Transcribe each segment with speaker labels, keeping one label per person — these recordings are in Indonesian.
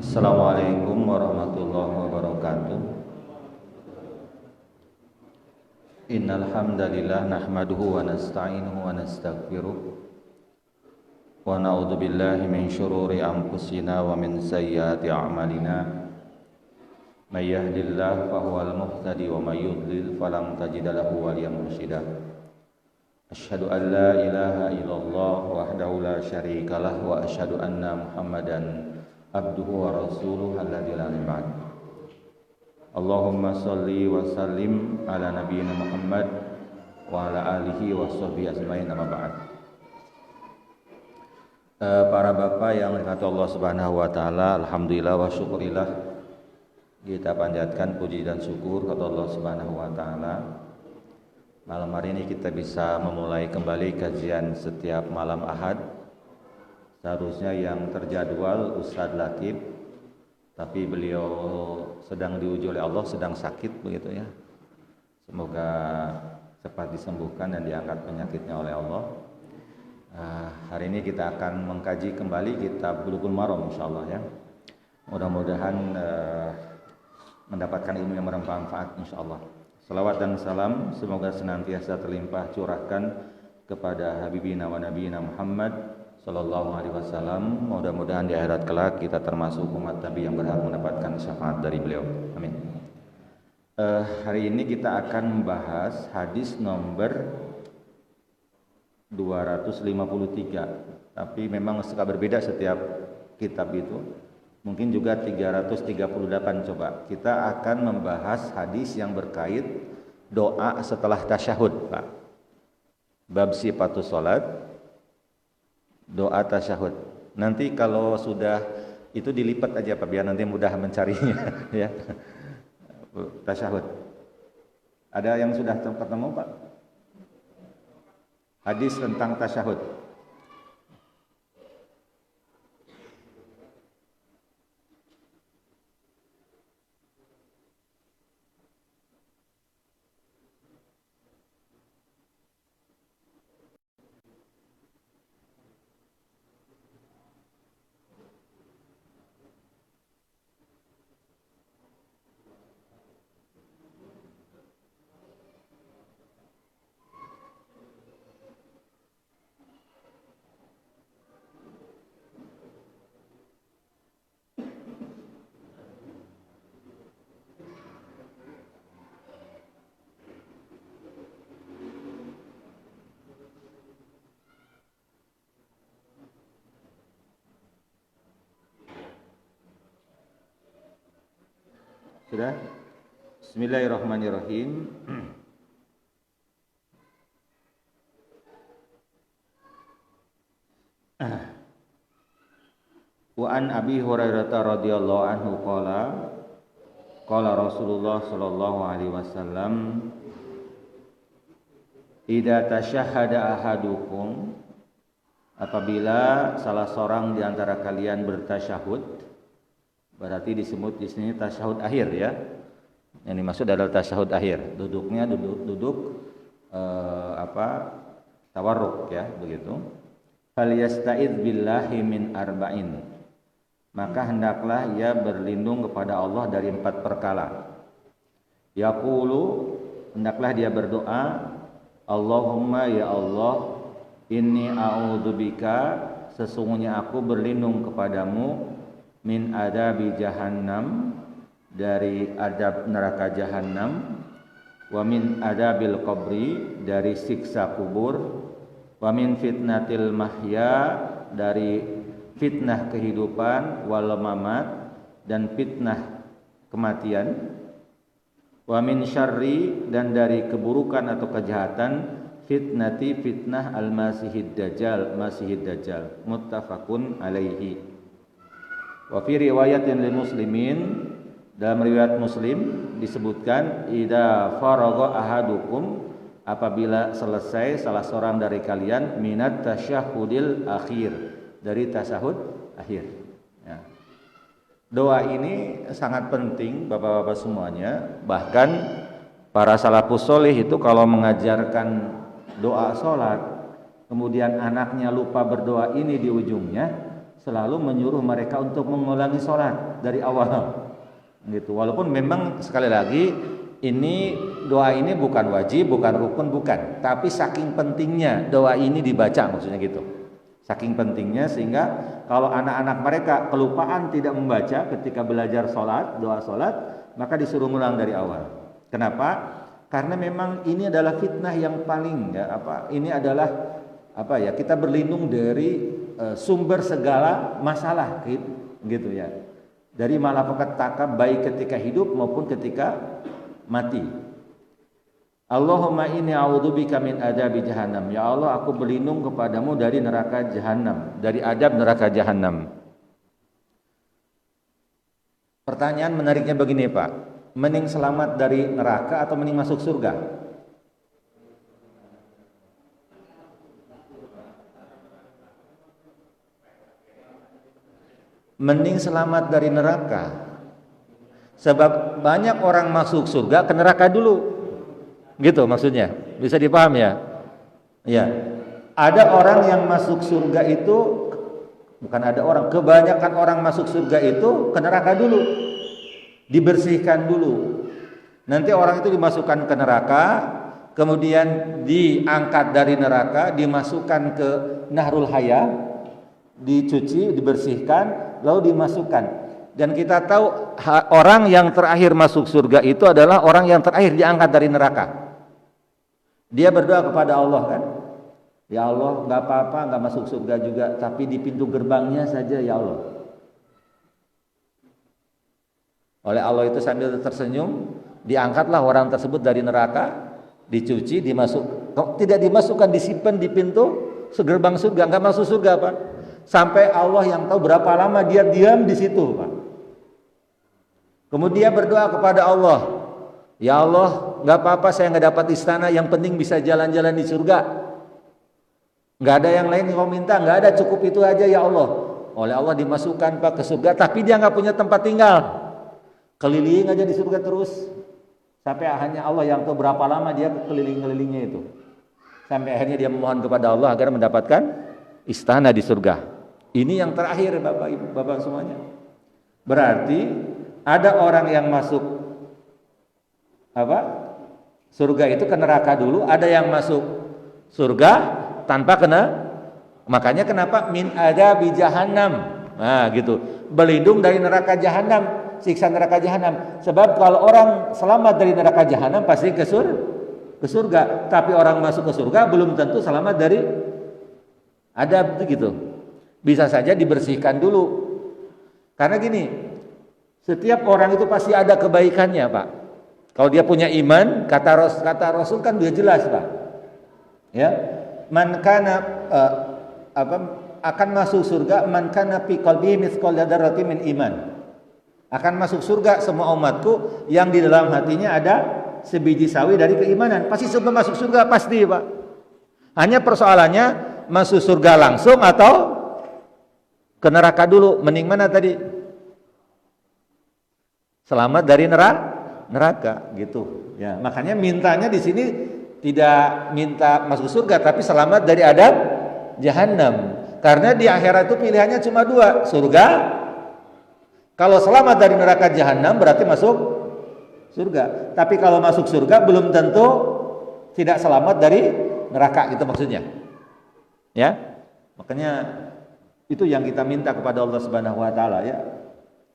Speaker 1: Assalamualaikum warahmatullahi wabarakatuh. Innal hamdalillah nahmaduhu wa nasta'inuhu wa nastaghfiruh wa na'udzu billahi min syururi anfusina wa min sayyiati a'malina. May yahdihillahu fahuwal muhtadi wa may yudlil falan tajida lahu waliyyan mursyida. Asyhadu an la ilaha illallah wahdahu la syarikalah wa asyhadu anna Muhammadan abduhu wa rasuluh alladzi la nabiyya ba'd. Allahumma sholli wa sallim ala nabiyyina Muhammad wa ala alihi wa sahbihi ajmain, amma ba'd. Para bapak yang dirahmati Allah Subhanahu wa taala, alhamdulillah wa syukurillah, kita panjatkan puji dan syukur kepada Allah Subhanahu wa taala. Malam hari ini kita bisa memulai kembali kajian setiap malam Ahad. Seharusnya yang terjadwal Ustadz Latif, tapi beliau sedang diuji oleh Allah, sedang sakit begitu ya. Semoga cepat disembuhkan dan diangkat penyakitnya oleh Allah. Hari ini kita akan mengkaji kembali kitab Bulughul Maram insyaallah ya. Mudah-mudahan mendapatkan ilmu yang bermanfaat insyaallah. Salawat dan salam semoga senantiasa terlimpah curahkan kepada habibina wa nabiyina Muhammad sallallahu alaihi wasallam. Mudah-mudahan di akhirat kelak kita termasuk umat Nabi yang berhak mendapatkan syafaat dari beliau. Amin. Hari ini kita akan membahas hadis nomor 253. Tapi memang suka berbeda setiap kitab itu. Mungkin juga 338 coba. Kita akan membahas hadis yang berkait doa setelah tasyahud, Pak. Bab sifatus salat, doa tasyahud. Nanti kalau sudah itu dilipat aja Pak, biar nanti mudah mencarinya ya. Tasyahud. Ada yang sudah ketemu Pak? Hadis tentang tasyahud. Sudah? Bismillahirrahmanirrahim. Wa an Abi Hurairah radhiyallahu anhu qala Rasulullah sallallahu alaihi wasallam, idza tasyahhada ahadukum, apabila salah seorang di antara kalian bertasyahud, berarti disebut di sini tasyahud akhir ya. Yang dimaksud adalah tasyahud akhir. Duduknya duduk tawarruk ya, begitu. Falyasta'idz billahi min arba'in. Maka hendaklah ia berlindung kepada Allah dari 4 perkara. Yaqulu, hendaklah dia berdoa, Allahumma ya Allah, inni a'udzubika, sesungguhnya aku berlindung kepadamu, min adabi jahannam, dari adab neraka jahannam, wa min adabil qabri, dari siksa kubur, wa min fitnatil mahya, dari fitnah kehidupan, wal mamat, dan fitnah kematian, wa min syarri, dan dari keburukan atau kejahatan, fitnah al-masihid dajjal, muttafaqun alaihi. Wa fi riwayatin lil muslimin, dalam riwayat Muslim disebutkan, idza faragha ahadukum, apabila selesai salah seorang dari kalian, minat tasyahudil akhir, dari tasyahud akhir ya. Doa ini sangat penting Bapak-bapak semuanya. Bahkan para salafus sholih itu kalau mengajarkan doa sholat, kemudian anaknya lupa berdoa ini di ujungnya, selalu menyuruh mereka untuk mengulangi sholat dari awal. Gitu. Walaupun memang sekali lagi ini doa ini bukan wajib, bukan rukun, bukan. Tapi saking pentingnya doa ini dibaca, maksudnya gitu. Saking pentingnya sehingga kalau anak-anak mereka kelupaan tidak membaca ketika belajar sholat, doa sholat, maka disuruh ngulang dari awal. Kenapa? Karena memang ini adalah fitnah yang paling ini adalah kita berlindung dari sumber segala masalah gitu ya. Dari malapetaka baik ketika hidup maupun ketika mati. Allahumma inni a'udzubika min adzabi jahannam. Ya Allah, aku berlindung kepadamu dari neraka jahannam, dari adab neraka jahannam. Pertanyaan menariknya begini, Pak. Mending selamat dari neraka atau mending masuk surga? Mending selamat dari neraka. Sebab banyak orang masuk surga ke neraka dulu. Gitu maksudnya. Bisa dipaham ya? Ya. Ada orang yang masuk surga itu, bukan ada orang, kebanyakan orang masuk surga itu ke neraka dulu. Dibersihkan dulu. Nanti orang itu dimasukkan ke neraka, kemudian diangkat dari neraka, dimasukkan ke Nahrul Haya, dicuci, dibersihkan, lalu dimasukkan. Dan kita tahu orang yang terakhir masuk surga itu adalah orang yang terakhir diangkat dari neraka. Dia berdoa kepada Allah kan, ya Allah, nggak apa-apa, nggak masuk surga juga, tapi di pintu gerbangnya saja ya Allah. Oleh Allah itu sambil tersenyum, diangkatlah orang tersebut dari neraka, dicuci, tidak dimasukkan, disimpan di pintu gerbang surga, nggak masuk surga, Pak. Sampai Allah yang tahu berapa lama dia diam di situ, Pak. Kemudian berdoa kepada Allah, ya Allah, nggak apa-apa saya nggak dapat istana, yang penting bisa jalan-jalan di surga. Nggak ada yang lain yang kau minta, nggak ada, cukup itu aja ya Allah. Oleh Allah dimasukkan, Pak, ke surga, tapi dia nggak punya tempat tinggal. Keliling aja di surga terus sampai hanya Allah yang tahu berapa lama dia keliling-kelilingnya itu, sampai akhirnya dia memohon kepada Allah agar mendapatkan istana di surga. Ini yang terakhir, Bapak Ibu, Bapak semuanya. Berarti ada orang yang masuk surga itu ke neraka dulu, ada yang masuk surga tanpa kena. Makanya kenapa min adzabi jahannam, nah gitu, berlindung dari neraka jahanam, siksa neraka jahanam. Sebab kalau orang selamat dari neraka jahanam pasti ke surga. Tapi orang masuk ke surga belum tentu selamat dari adab gitu. Bisa saja dibersihkan dulu. Karena gini, setiap orang itu pasti ada kebaikannya, Pak. Kalau dia punya iman, kata Rasul kan udah jelas, Pak. Ya, man kana akan masuk surga man kana fi qalbihi mithqal dzarratin min iman. Akan masuk surga semua umatku yang di dalam hatinya ada sebiji sawi dari keimanan. Pasti semua masuk surga, pasti, Pak. Hanya persoalannya masuk surga langsung atau ke neraka dulu. Mending mana tadi? Selamat dari neraka gitu. Ya, makanya mintanya di sini tidak minta masuk surga, tapi selamat dari adab jahannam. Karena di akhirat itu pilihannya cuma dua, surga. Kalau selamat dari neraka jahanam berarti masuk surga. Tapi kalau masuk surga belum tentu tidak selamat dari neraka, gitu maksudnya. Ya. Makanya itu yang kita minta kepada Allah Subhanahu wa taala ya.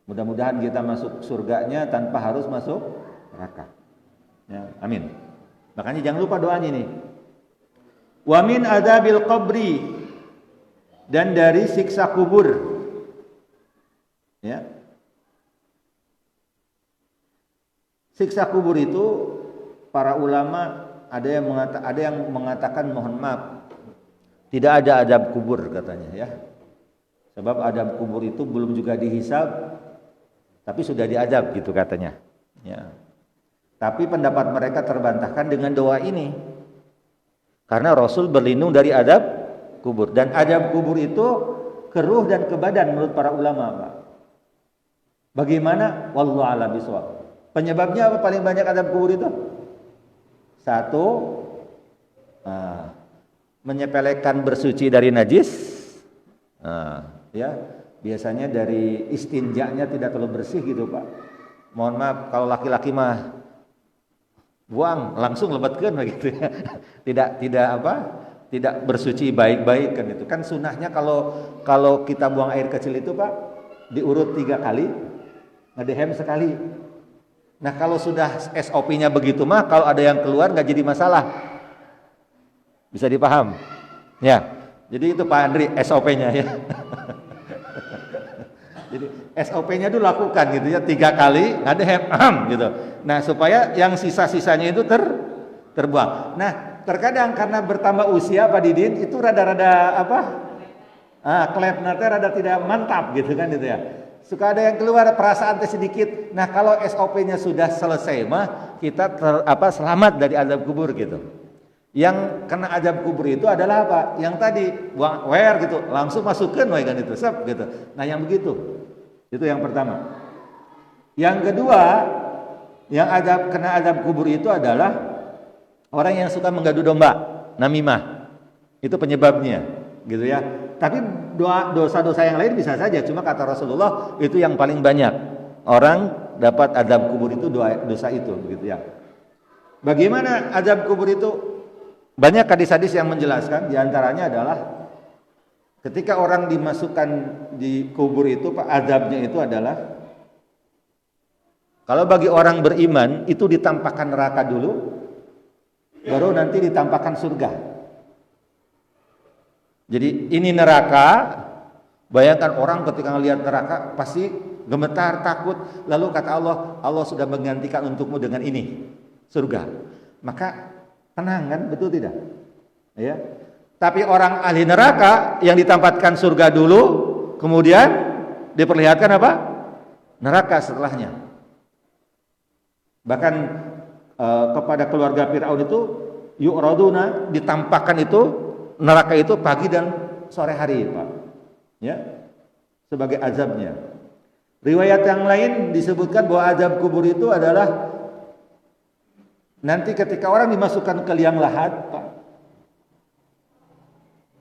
Speaker 1: Mudah-mudahan kita masuk surganya tanpa harus masuk neraka. Ya, amin. Makanya jangan lupa doanya nih. Wa min adzabil qabri, dan dari siksa kubur. Ya. Siksa kubur itu para ulama ada yang mengatakan mohon maaf, tidak ada adab kubur katanya ya. Sebab adab kubur itu belum juga dihisab tapi sudah diadab gitu katanya. Ya. Tapi pendapat mereka terbantahkan dengan doa ini. Karena Rasul berlindung dari adab kubur, dan adab kubur itu ke ruh dan ke badan menurut para ulama, Pak. Bagaimana? Wallahu a'lam bishawab. Penyebabnya apa paling banyak adab kubur itu? Satu, menyepelekan bersuci dari najis, ya. biasanya dari istinjanya tidak terlalu bersih gitu Pak. Mohon maaf kalau laki-laki mah buang langsung lebetkeun begitu ya. Tidak bersuci baik-baik kan itu. Kan sunnahnya kalau kita buang air kecil itu Pak diurut 3 kali, ngedehem sekali. Nah kalau sudah SOP-nya begitu mah kalau ada yang keluar nggak jadi masalah. Bisa dipaham? Ya. Jadi itu Pak Andri SOP-nya ya. Jadi SOP-nya itu lakukan gitu ya 3 kali ngedehem gitu. Nah supaya yang sisa-sisanya itu terbuang. Nah terkadang karena bertambah usia Pak Didin itu rada-rada klepnya rada tidak mantap gitu kan itu ya. Suka ada yang keluar perasaan sedikit. Nah kalau SOP-nya sudah selesai mah kita selamat dari azab kubur gitu. Yang kena azab kubur itu adalah apa? Yang tadi buang gitu, langsung masukkan kan itu, gitu. Nah yang begitu. Itu yang pertama. Yang kedua, yang kena azab kubur itu adalah orang yang suka menggadu domba, namimah. Itu penyebabnya, gitu ya. Tapi dosa-dosa yang lain bisa saja, cuma kata Rasulullah itu yang paling banyak. Orang dapat azab kubur itu dosa itu, begitu ya. Bagaimana azab kubur itu? Banyak hadis-hadis yang menjelaskan, diantaranya adalah ketika orang dimasukkan di kubur itu, azabnya itu adalah kalau bagi orang beriman itu ditampakkan neraka dulu, baru nanti ditampakkan surga. Jadi ini neraka, bayangkan orang ketika melihat neraka pasti gemetar, takut. Lalu kata Allah sudah menggantikan untukmu dengan ini, surga. Maka tenang kan, betul tidak? Ya. Tapi orang ahli neraka yang ditempatkan surga dulu, kemudian diperlihatkan apa? Neraka setelahnya. Bahkan kepada keluarga Fir'aun itu yu'raduna, ditampakkan itu neraka itu pagi dan sore hari, Pak. Ya. Sebagai azabnya. Riwayat yang lain disebutkan bahwa azab kubur itu adalah nanti ketika orang dimasukkan ke liang lahat, Pak,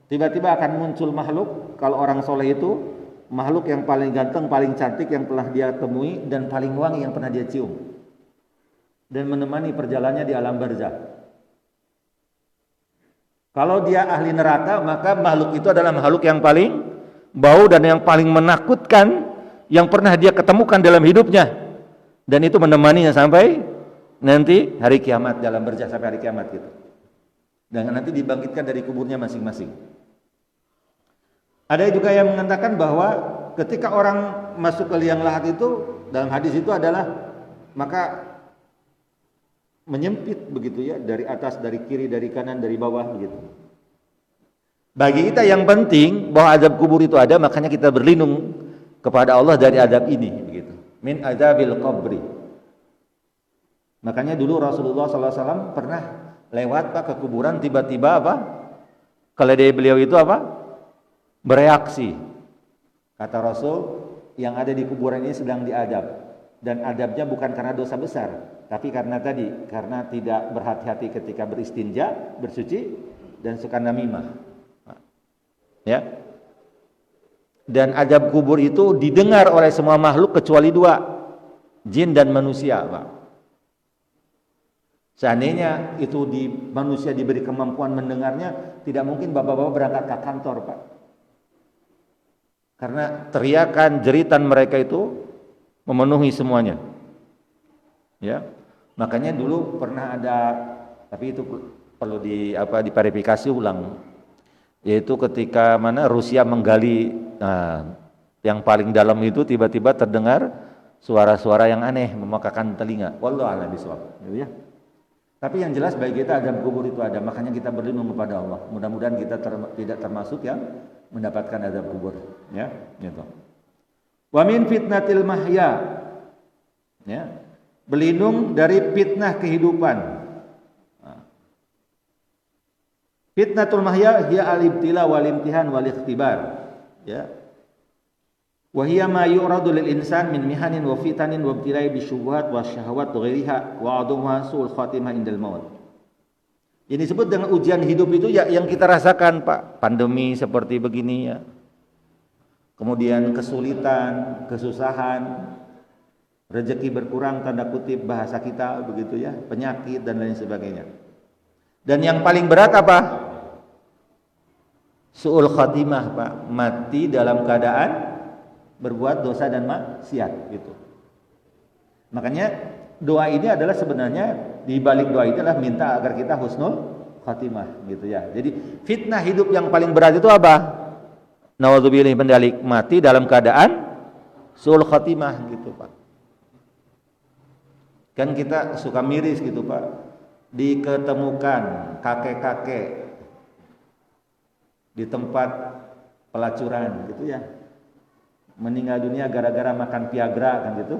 Speaker 1: tiba-tiba akan muncul makhluk. Kalau orang soleh itu makhluk yang paling ganteng, paling cantik yang pernah dia temui dan paling wangi yang pernah dia cium, dan menemani perjalanannya di alam barzakh. Kalau dia ahli neraka, maka makhluk itu adalah makhluk yang paling bau dan yang paling menakutkan yang pernah dia ketemukan dalam hidupnya, dan itu menemaninya sampai nanti hari kiamat, dalam barzakh sampai hari kiamat gitu. Dan nanti dibangkitkan dari kuburnya masing-masing. Ada juga yang mengatakan bahwa ketika orang masuk ke liang lahat itu, dalam hadis itu adalah maka menyempit begitu ya, dari atas, dari kiri, dari kanan, dari bawah begitu. Bagi kita yang penting bahwa azab kubur itu ada, makanya kita berlindung kepada Allah dari azab ini begitu. Min azabil qabri. Makanya dulu Rasulullah SAW pernah lewat Pak ke kuburan, tiba-tiba keledai beliau itu bereaksi. Kata Rasul, yang ada di kuburan ini sedang diadab, dan adabnya bukan karena dosa besar, tapi karena tidak berhati-hati ketika beristinja, bersuci, dan suka namimah. Ya. Dan azab kubur itu didengar oleh semua makhluk kecuali 2, jin dan manusia, Pak. Seandainya itu manusia diberi kemampuan mendengarnya, tidak mungkin bapak-bapak berangkat ke kantor, Pak. Karena teriakan, jeritan mereka itu memenuhi semuanya. Ya. Makanya dulu pernah ada, tapi itu perlu diverifikasi ulang. Yaitu ketika Rusia menggali yang paling dalam itu, tiba-tiba terdengar suara-suara yang aneh memekakan telinga. Wallahu a'lam bishawab. Gitu ya. Tapi yang jelas bagi kita azab kubur itu ada, makanya kita berlindung kepada Allah. Mudah-mudahan kita tidak termasuk yang mendapatkan azab kubur, ya, gitu. Wa min fitnatil mahya, ya, berlindung dari fitnah kehidupan. Fitnatul mahya hiya al-ibtila wal imtihan wal ikhtibar, ya. Wa hiya ma yu'radu lil insan min mihanin wa fitanin wa ibtilai bi syubhat wa syahawat wa ghairiha wa adumha su'ul khatimah indal maut. Ini disebut dengan ujian hidup itu ya yang kita rasakan, Pak. Pandemi seperti begini ya. kemudian kesulitan, kesusahan, rezeki berkurang tanda kutip bahasa kita begitu ya, penyakit dan lain sebagainya. Dan yang paling berat apa? Su'ul khatimah, Pak, mati dalam keadaan berbuat dosa dan maksiat gitu. Makanya doa ini adalah sebenarnya, di balik doa itu adalah minta agar kita husnul khatimah gitu ya. Jadi fitnah hidup yang paling berat itu apa? Naudzubillah min dzalik, mati dalam keadaan su'ul khatimah gitu, Pak. Kan kita suka miris gitu, Pak, diketemukan kakek-kakek di tempat pelacuran gitu ya, meninggal dunia gara-gara makan Viagra kan gitu.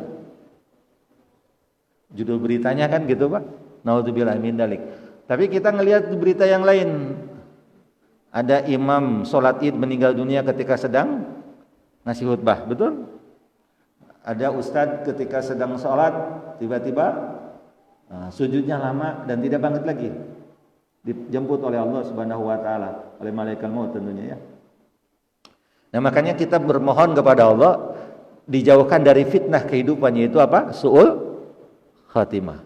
Speaker 1: Judul beritanya kan gitu, Pak. Naudzubillah min dzalik. Tapi kita ngelihat berita yang lain. Ada imam sholat id meninggal dunia ketika sedang ngasih khutbah, betul? Ada ustadz ketika sedang sholat tiba-tiba sujudnya lama dan tidak bangkit lagi, dijemput oleh Allah Subhanahu wa taala, oleh malaikat maut tentunya ya. Nah, makanya kita bermohon kepada Allah dijauhkan dari fitnah kehidupannya, itu apa? Su'ul khatimah.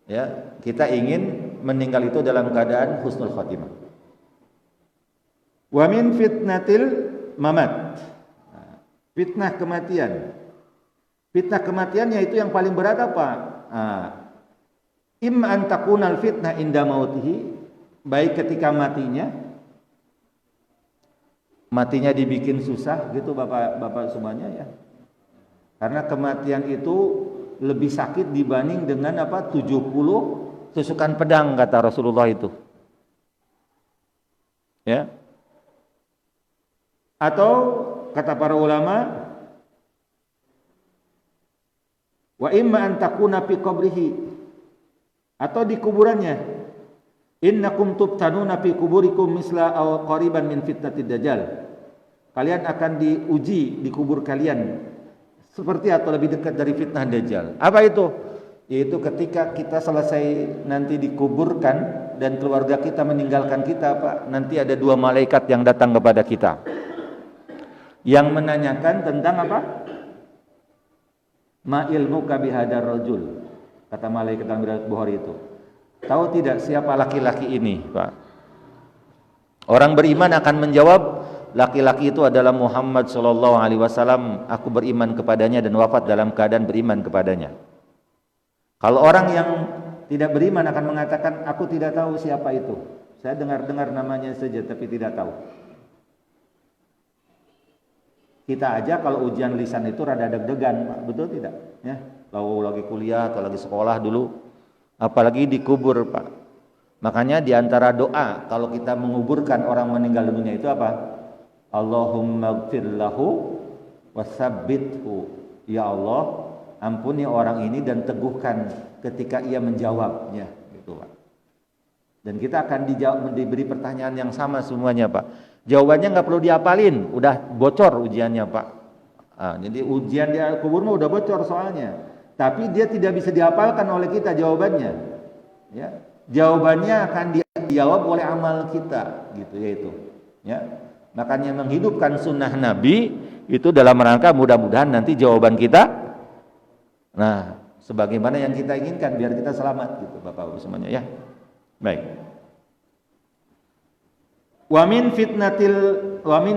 Speaker 1: Ya, kita ingin meninggal itu dalam keadaan husnul khatimah. Wa min fitnatil mamat. Fitnah kematian. Fitnah kematian yaitu yang paling berat apa? Imma an takunal fitnah inda mautihi, baik ketika matinya dibikin susah gitu Bapak semuanya ya. Karena kematian itu lebih sakit dibanding dengan 70 tusukan pedang kata Rasulullah itu. Ya. Atau kata para ulama, wa imma an takuna fi qabrihi, atau di kuburannya. Innakum tubtanuna fi kuburikum misla aw qariban min fitnatid dajjal. Kalian akan diuji di kubur kalian seperti atau lebih dekat dari fitnah dajjal. Apa itu? Yaitu ketika kita selesai nanti dikuburkan dan keluarga kita meninggalkan kita, Pak, nanti ada 2 malaikat yang datang kepada kita, yang menanyakan tentang apa? Ma ilmuka bihadar rajul, kata malaikat dalam riwayat Bukhari itu. Tahu tidak siapa laki-laki ini, Pak? Orang beriman akan menjawab, laki-laki itu adalah Muhammad sallallahu alaihi wasallam. Aku beriman kepadanya dan wafat dalam keadaan beriman kepadanya. Kalau orang yang tidak beriman akan mengatakan, aku tidak tahu siapa itu. Saya dengar-dengar namanya saja tapi tidak tahu. Kita aja kalau ujian lisan itu rada deg-degan, Pak, betul tidak? Ya, kalau lagi kuliah atau lagi sekolah dulu, apalagi dikubur, Pak. Makanya diantara doa kalau kita menguburkan orang meninggal dunia itu apa? Allahumma ighfir lahu wasabbithu. Ya Allah, ampuni orang ini dan teguhkan ketika ia menjawabnya, gitu, Pak. Dan kita akan diberi pertanyaan yang sama semuanya, Pak. Jawabannya nggak perlu diapalin, udah bocor ujiannya, Pak. Jadi ujian di kubur mah udah bocor soalnya. Tapi dia tidak bisa dihafalkan oleh kita jawabannya. Ya, jawabannya akan dijawab oleh amal kita, gitu yaitu. Ya, makanya menghidupkan sunnah Nabi itu dalam rangka mudah-mudahan nanti jawaban kita, nah, sebagaimana yang kita inginkan biar kita selamat, gitu, Bapak-Ibu semuanya ya. Baik. Wa min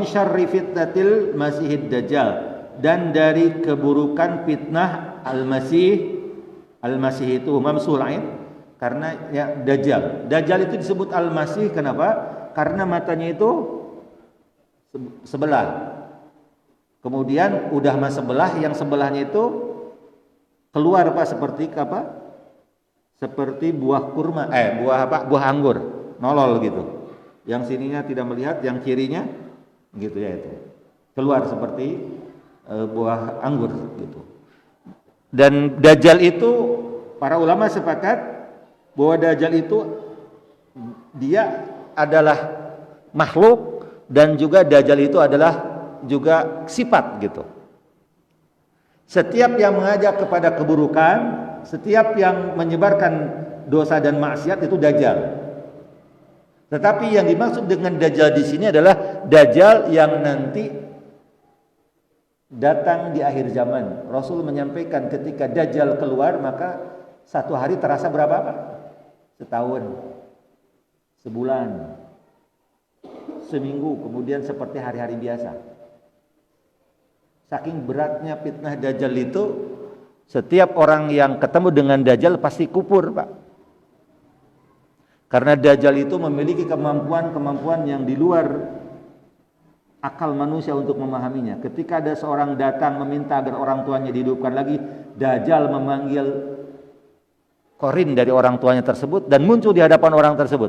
Speaker 1: syarri fitnatil masihid dajjal, dan dari keburukan fitnah al-masih itu mamsul ain, karena ya dajjal itu disebut al-masih kenapa? Karena matanya itu sebelah, kemudian udah sebelah, yang sebelahnya itu keluar, Pak, seperti apa? Seperti buah kurma, buah anggur nolol gitu. Yang sininya tidak melihat, yang kirinya gitu ya, itu keluar seperti buah anggur gitu. Dan dajjal itu para ulama sepakat bahwa dajjal itu dia adalah makhluk dan juga dajjal itu adalah juga sifat gitu. Setiap yang mengajak kepada keburukan, setiap yang menyebarkan dosa dan maksiat itu dajjal. Tetapi yang dimaksud dengan dajjal di sini adalah dajjal yang nanti datang di akhir zaman. Rasul menyampaikan ketika Dajjal keluar maka satu hari terasa berapa Pak? Setahun, sebulan, seminggu, kemudian seperti hari-hari biasa. Saking beratnya fitnah Dajjal itu, setiap orang yang ketemu dengan Dajjal pasti kufur Pak. Karena Dajjal itu memiliki kemampuan yang di luar akal manusia untuk memahaminya. Ketika ada seorang datang meminta agar orang tuanya dihidupkan lagi, Dajjal memanggil korin dari orang tuanya tersebut dan muncul di hadapan orang tersebut.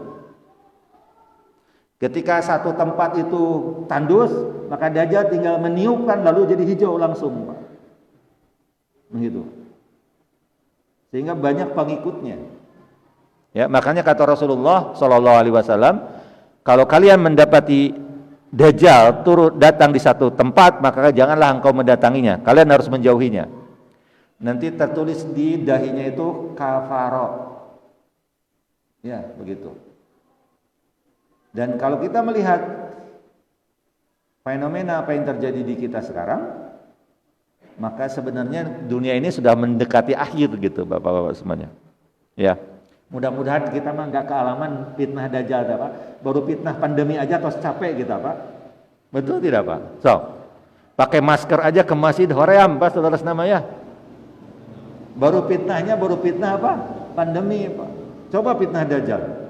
Speaker 1: Ketika satu tempat itu tandus, maka Dajjal tinggal meniupkan lalu jadi hijau langsung, Pak. Begitu. Sehingga banyak pengikutnya. Ya, makanya kata Rasulullah sallallahu alaihi wasallam, kalau kalian mendapati Dajjal datang di satu tempat, maka janganlah engkau mendatanginya. Kalian harus menjauhinya. Nanti tertulis di dahinya itu kafaro. Ya, begitu. Dan kalau kita melihat fenomena apa yang terjadi di kita sekarang, maka sebenarnya dunia ini sudah mendekati akhir gitu, Bapak-bapak semuanya. Ya. Mudah-mudahan kita mah nggak kealaman fitnah Dajjal, Pak. Baru fitnah pandemi aja tos capek kita, Pak. Betul tidak, Pak? So, pakai masker aja ke masjid hoream, Pak, saudara namanya. Baru fitnah apa? Pandemi, Pak. Coba fitnah Dajjal.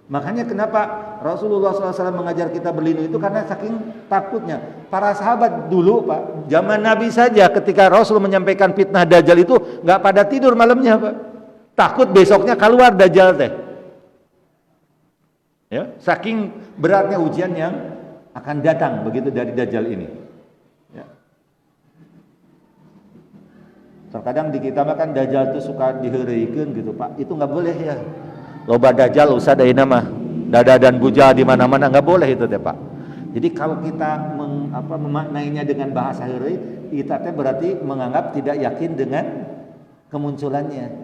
Speaker 1: Makanya kenapa Rasulullah SAW mengajar kita berlindung itu karena saking takutnya. Para sahabat dulu, Pak, zaman Nabi saja ketika Rasul menyampaikan fitnah Dajjal itu nggak pada tidur malamnya, Pak. Takut besoknya keluar Dajjal teh. Ya, saking beratnya ujian yang akan datang begitu dari Dajjal ini. Ya. Terkadang di kita makan Dajjal itu suka diheureuikeun gitu, Pak. Itu nggak boleh ya. Loba Dajjal usah deui mah. Dada dan bujal di mana-mana nggak boleh itu teh, Pak. Jadi kalau kita memaknainya dengan bahasa heureuy, kita teh berarti menganggap tidak yakin dengan kemunculannya.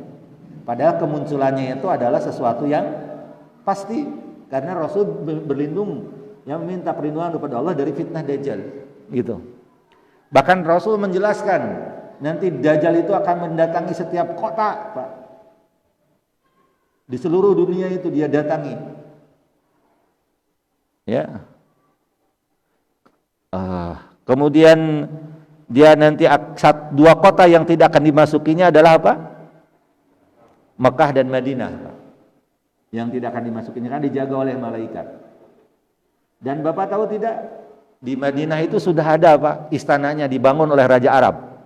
Speaker 1: Padahal kemunculannya itu adalah sesuatu yang pasti karena Rasul berlindung yang meminta perlindungan kepada Allah dari fitnah Dajjal gitu. Bahkan Rasul menjelaskan nanti Dajjal itu akan mendatangi setiap kota, Pak. Di seluruh dunia itu dia datangi. Ya. Kemudian dia nanti dua kota yang tidak akan dimasukinya adalah apa? Mekah dan Madinah, Pak. Yang tidak akan dimasukinya kan dijaga oleh malaikat. Dan Bapak tahu tidak? Di Madinah itu sudah ada, Pak, istananya dibangun oleh Raja Arab.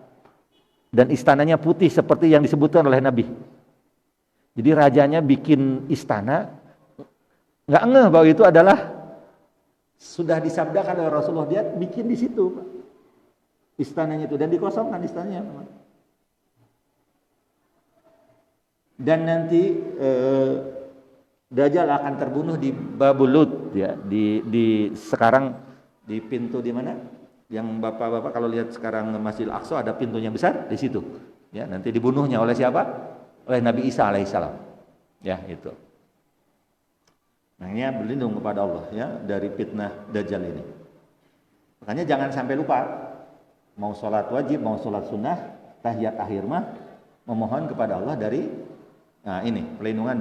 Speaker 1: Dan istananya putih seperti yang disebutkan oleh Nabi. Jadi rajanya bikin istana, nggak ngeh bahwa itu adalah sudah disabdakan oleh Rasulullah, dia bikin di situ, Pak. Istananya itu dan dikosongkan istananya, Pak. Dan nanti Dajjal akan terbunuh di Babul Lut ya, di sekarang di pintu di mana? Yang Bapak-bapak kalau lihat sekarang Masjidil Aqsa ada pintunya besar di situ. Ya, nanti dibunuhnya oleh siapa? Oleh Nabi Isa alaihissalam. Ya, itu. Makanya berlindung kepada Allah ya dari fitnah Dajjal ini. Makanya jangan sampai lupa mau sholat wajib, mau sholat sunnah, tahiyat akhir mah memohon kepada Allah dari ini perlindungan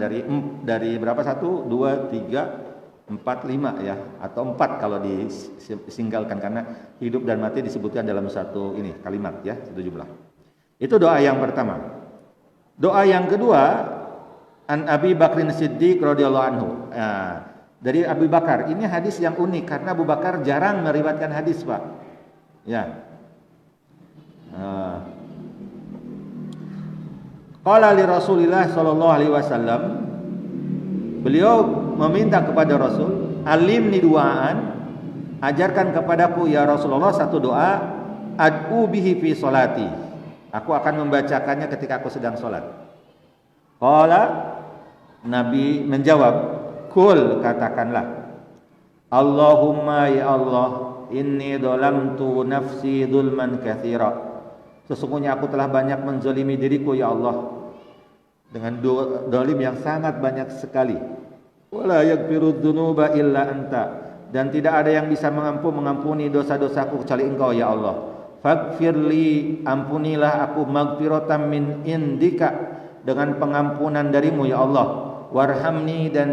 Speaker 1: dari berapa? 1, 2, 3, 4, 5 ya, atau 4 kalau disinggalkan karena hidup dan mati disebutkan dalam satu ini kalimat ya, satu jumlah. Itu doa yang pertama. Doa yang kedua, An Abi Bakrin Siddiq radhiyallahu anhu. Dari Abu Bakar. Ini hadis yang unik karena Abu Bakar jarang meriwayatkan hadis, Pak. Ya. Qala li Rasulillah sallallahu alaihi wasallam, beliau meminta kepada Rasul, alimni duaan, ajarkan kepadaku ya Rasulullah satu doa, ad'u bihi fi salati. Aku akan membacakannya ketika aku sedang salat. Qala, Nabi menjawab, kul, katakanlah, Allahumma ya Allah, inni dolamtu nafsi dzulman katsira. Sesungguhnya aku telah banyak menzalimi diriku ya Allah dengan dolim yang sangat banyak sekali. Wala yaghfiru dzunuba illa anta, dan tidak ada yang bisa mengampuni dosa-dosaku kecuali Engkau ya Allah. faghfirli, ampunilah aku, maghfiratan min indika, dengan pengampunan darimu ya Allah, warhamni, dan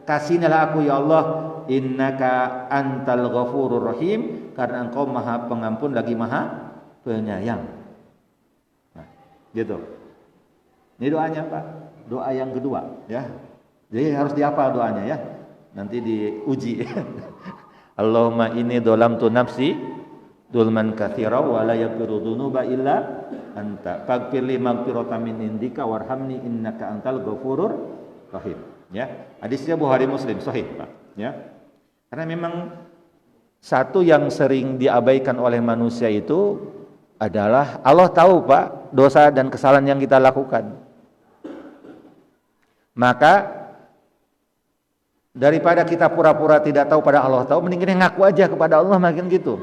Speaker 1: kasihnilah aku ya Allah, innaka antal ghafurur rahim, karena engkau maha pengampun lagi maha penyayang. Nah, gitu. Ini doanya Pak, doa yang kedua ya. Jadi harus dihafal doanya ya. Nanti diuji. Allahumma inni dzalamtu nafsi dzulman katsira wa la yaghfiru dzunuba illa anta faghfirli maghfiratan min indika warhamni innaka antal ghafurur rahim. Ya. Hadisnya Bukhari Muslim sahih Pak ya. Karena memang satu yang sering diabaikan oleh manusia itu adalah Allah tahu Pak dosa dan kesalahan yang kita lakukan. Maka daripada kita pura-pura tidak tahu pada Allah tahu, mending kita ngaku aja kepada Allah, makin gitu.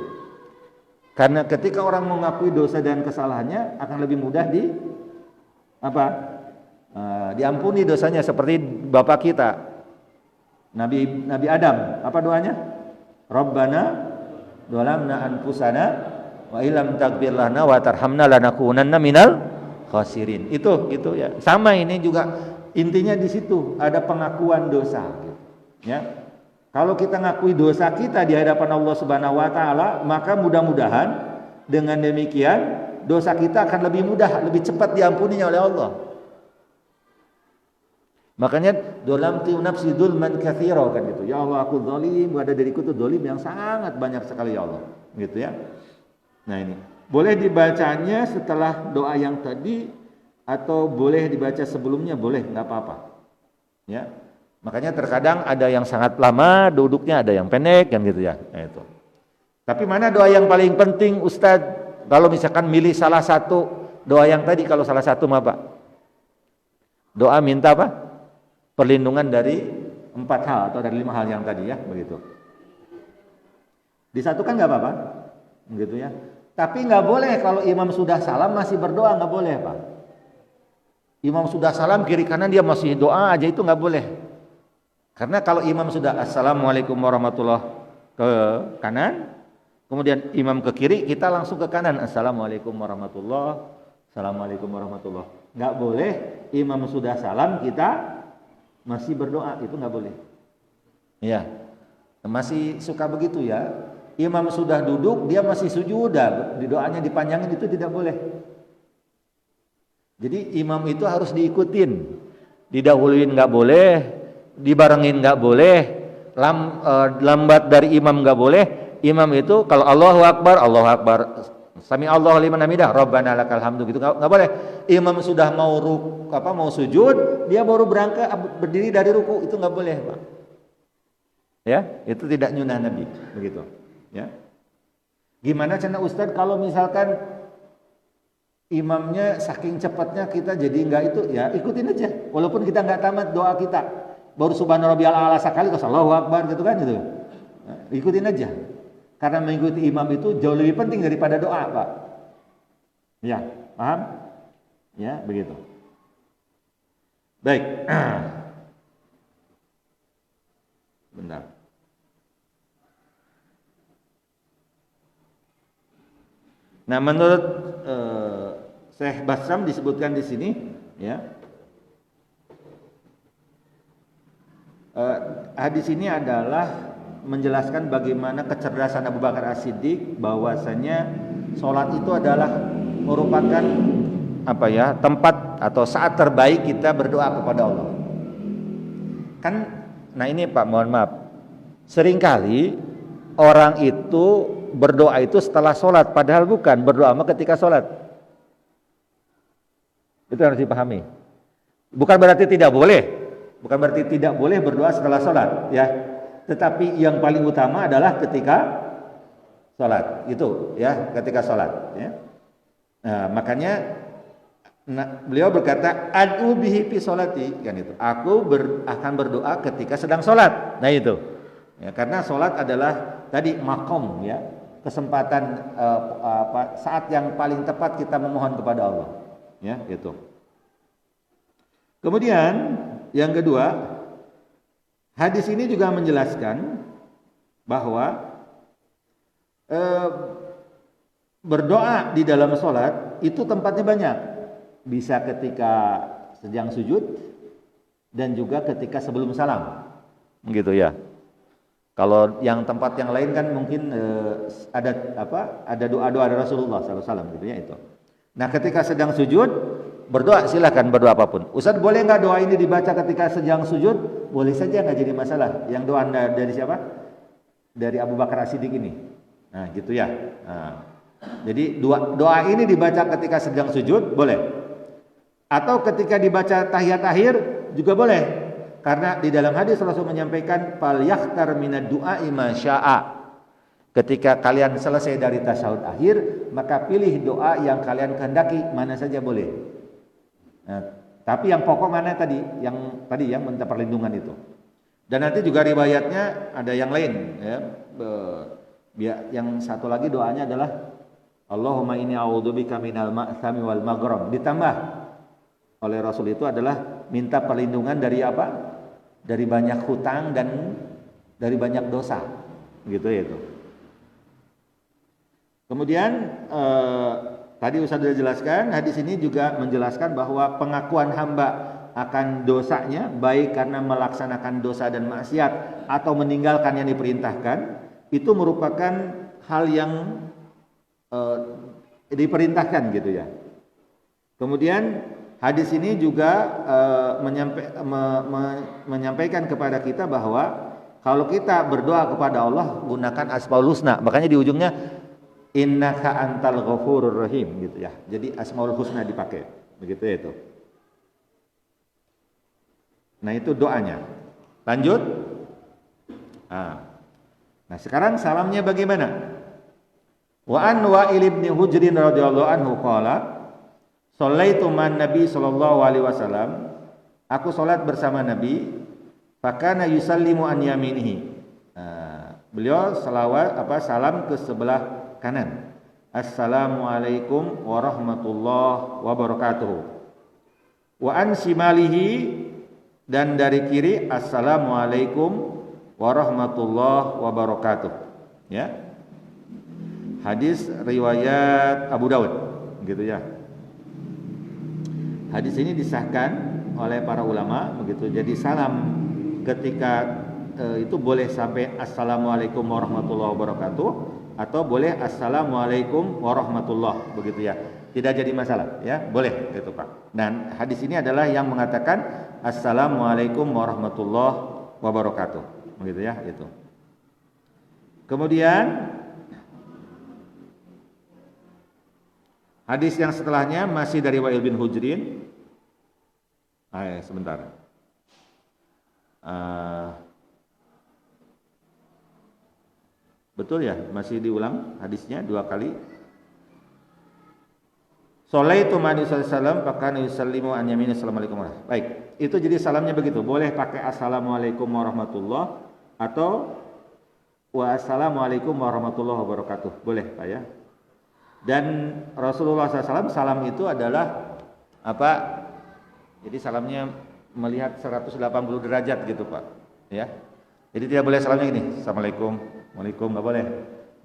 Speaker 1: Karena ketika orang mengakui dosa dan kesalahannya akan lebih mudah diampuni dosanya, seperti bapak kita Nabi Adam. Apa doanya? Rabbana dzalamna anfusana wa illam taghfir lana wa tarhamna lanakunanna minal khasirin. Itu ya. Sama ini juga intinya di situ ada pengakuan dosa. Ya, kalau kita ngakui dosa kita di hadapan Allah Subhanahu Wa Taala, maka mudah-mudahan dengan demikian dosa kita akan lebih mudah, lebih cepat diampuninya oleh Allah. Makanya dzalamtu nafsi dzulman katsira, kan gitu. Ya Allah, aku zalim, ada diriku itu zalim yang sangat banyak sekali ya Allah. Gitu ya. Nah ini boleh dibacanya setelah doa yang tadi atau boleh dibaca sebelumnya, boleh, nggak apa-apa. Ya. Makanya terkadang ada yang sangat lama duduknya, ada yang pendek kan gitu ya. Nah, itu. Tapi mana doa yang paling penting Ustadz? Kalau misalkan milih salah satu doa yang tadi, kalau salah satu apa? Doa minta apa? Perlindungan dari 4 hal atau dari 5 hal yang tadi ya, begitu. Disatukan nggak apa-apa, gitu ya. Tapi nggak boleh kalau imam sudah salam masih berdoa, nggak boleh Pak. Imam sudah salam kiri kanan dia masih doa aja, itu nggak boleh. Karena kalau imam sudah assalamualaikum warahmatullahi ke kanan, kemudian imam ke kiri, kita langsung ke kanan assalamualaikum warahmatullahi, assalamualaikum warahmatullahi. Nggak boleh imam sudah salam kita masih berdoa, itu nggak boleh. Ya, masih suka begitu ya. Imam sudah duduk dia masih sujud, di doanya dipanjangin, itu tidak boleh. Jadi imam itu harus diikutin, didahuluin nggak boleh, dibarengin nggak boleh, lambat dari imam nggak boleh. Imam itu kalau Allahu Akbar, Sami Allahu liman hamidah, Rabbana lakal hamdu, gitu nggak boleh. Imam sudah mau sujud, dia baru berangkat berdiri dari ruku, itu nggak boleh Pak. Ya, itu tidak nyunah Nabi, begitu. Ya. Gimana cara Ustadz kalau misalkan imamnya saking cepatnya kita jadi enggak itu, ya ikutin aja. Walaupun kita enggak tamat doa kita, baru subhana rabbiyal a'la sekali, Allahu akbar gitu kan gitu. Nah, ikutin aja. Karena mengikuti imam itu jauh lebih penting daripada doa, Pak. Ya, paham? Ya, begitu. Baik. Benar. Nah, menurut Syekh Basram disebutkan di sini, ya, hadis ini adalah menjelaskan bagaimana kecerdasan Abu Bakar As-Siddiq, bahwasanya sholat itu adalah merupakan tempat atau saat terbaik kita berdoa kepada Allah. Kan, nah ini Pak, mohon maaf, seringkali orang itu berdoa itu setelah sholat, padahal bukan, berdoa ketika sholat. Itu harus dipahami. Bukan berarti tidak boleh berdoa setelah sholat, ya. Tetapi yang paling utama adalah ketika sholat, itu, ya, ketika sholat, ya. Nah, makanya beliau berkata, ad'u bihi fi sholati, kan itu. Aku akan berdoa ketika sedang sholat. Nah itu, ya, karena sholat adalah tadi makom, ya, kesempatan saat yang paling tepat kita memohon kepada Allah, ya, gitu. Kemudian yang kedua, hadis ini juga menjelaskan bahwa berdoa di dalam sholat itu tempatnya banyak. Bisa ketika sedang sujud dan juga ketika sebelum salam. Gitu ya. Kalau yang tempat yang lain kan mungkin ada doa-doa dari Rasulullah SAW gitu ya itu. Nah, ketika sedang sujud berdoa, silahkan berdoa apapun. Ustaz, boleh nggak doa ini dibaca ketika sedang sujud? Boleh saja, nggak jadi masalah. Yang doa dari siapa? Dari Abu Bakar As-Siddiq ini. Nah, gitu ya. Nah. Jadi doa ini dibaca ketika sedang sujud boleh. Atau ketika dibaca tahiyat akhir juga boleh. Karena di dalam hadis Rasul menyampaikan fal yakhtar minad du'a ma syaa. Ketika kalian selesai dari tasyahud akhir, maka pilih doa yang kalian kehendaki, mana saja boleh. Nah, tapi yang pokok mana tadi? Yang minta perlindungan itu. Dan nanti juga riwayatnya ada yang lain ya. Yang satu lagi doanya adalah Allahumma inni a'udzubika minal ma'tsami wal maghram. Ditambah oleh Rasul itu adalah minta perlindungan dari apa? Dari banyak hutang dan dari banyak dosa. Gitu ya itu. Kemudian tadi Ustaz sudah jelaskan, hadis ini juga menjelaskan bahwa pengakuan hamba akan dosanya baik karena melaksanakan dosa dan maksiat atau meninggalkan yang diperintahkan itu merupakan hal yang diperintahkan gitu ya. Kemudian hadis ini juga menyampaikan kepada kita bahwa kalau kita berdoa kepada Allah gunakan Asmaul Husna. Makanya di ujungnya innaka antal ghafurur rahim gitu ya. Jadi Asmaul Husna dipakai. Begitu ya itu. Nah, itu doanya. Lanjut. Nah, sekarang salamnya bagaimana? Wa an Wa'il ibn Hujrin radhiyallahu anhu qala shallaitu man Nabi sallallahu alaihi wasallam, aku salat bersama Nabi, fakana yusallimu an yaminihi. Beliau salam ke sebelah kanan. Assalamualaikum warahmatullahi wabarakatuh. Wa an shimalihi, dan dari kiri assalamualaikum warahmatullahi wabarakatuh. Ya. Hadis riwayat Abu Daud, gitu ya. Hadis ini disahkan oleh para ulama, begitu. Jadi salam ketika itu boleh sampai assalamualaikum warahmatullahi wabarakatuh atau boleh assalamualaikum warahmatullahi, begitu ya. Tidak jadi masalah, ya, boleh itu Pak. Dan hadis ini adalah yang mengatakan assalamualaikum warahmatullahi wabarakatuh, begitu ya, itu. Kemudian hadis yang setelahnya masih dari Wa'il bin Hujrin. Sebentar. Betul ya, masih diulang hadisnya 2 kali. Sholaitu ma'an sallam fakana yusallimu an yamini assalamualaikum warahmatullahi. Baik, itu jadi salamnya begitu. Boleh pakai assalamualaikum warahmatullahi atau wa assalamualaikum warahmatullahi wabarakatuh. Boleh Pak ya. Dan Rasulullah SAW salam itu adalah apa? Jadi salamnya melihat 180 derajat gitu Pak, ya. Jadi tidak boleh salamnya gini, assalamualaikum, waalaikum, nggak boleh.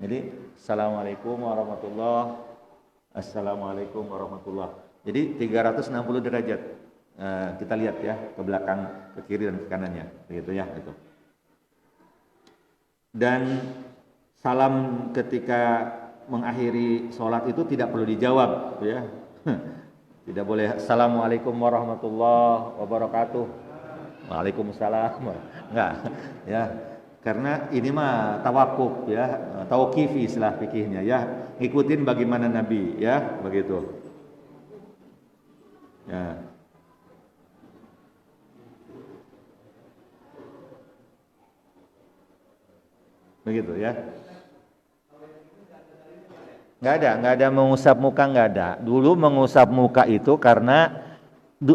Speaker 1: Jadi assalamualaikum warahmatullahi, assalamualaikum warahmatullahi. Jadi 360 derajat. Kita lihat ya ke belakang, ke kiri dan ke kanannya, begitu ya itu. Dan salam ketika mengakhiri sholat itu tidak perlu dijawab ya. Tidak boleh assalamualaikum warahmatullahi wabarakatuh, waalaikumsalam, enggak ya, karena ini mah tawakuf ya, tauqifi istilah fikihnya ya, ngikutin bagaimana Nabi ya, begitu ya. Begitu ya. Nggak ada mengusap muka, nggak ada. Dulu mengusap muka itu karena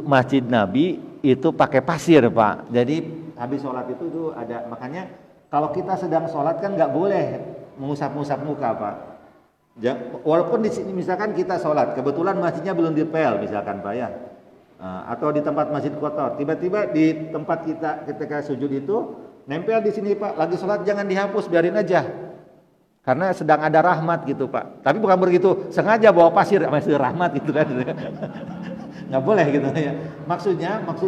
Speaker 1: masjid Nabi itu pakai pasir Pak. Jadi habis sholat itu tuh ada, makanya kalau kita sedang sholat kan nggak boleh mengusap-usap muka Pak. Walaupun di sini misalkan kita sholat, kebetulan masjidnya belum dipel misalkan Pak ya, atau di tempat masjid kotor, tiba-tiba di tempat kita ketika sujud itu nempel di sini Pak, lagi sholat jangan dihapus, biarin aja. Karena sedang ada rahmat gitu Pak. Tapi bukan begitu sengaja bawa pasir rahmat gitu kan. Nggak boleh gitu ya. Maksud